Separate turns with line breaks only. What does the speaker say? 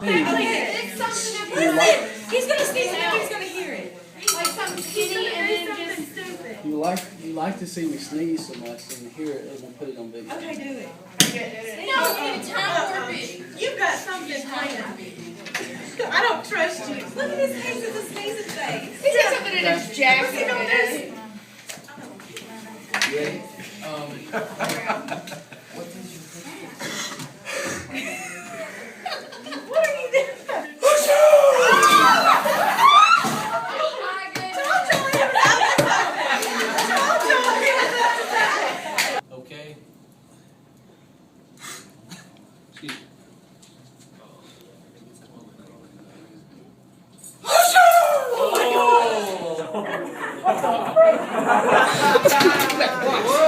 It's something that he's gonna sneeze and he's gonna hear it. Like something skinny and then just stupid.
You like to see me sneeze so much and hear it and then put it on video.
Okay, do it.
No, you need to time warp it.
You've got something planned. I don't trust you. Look at his face. It's a sneezing face.
He did something in his jacket.
Ready?
What are you doing?
Okay. Excuse me. Oh!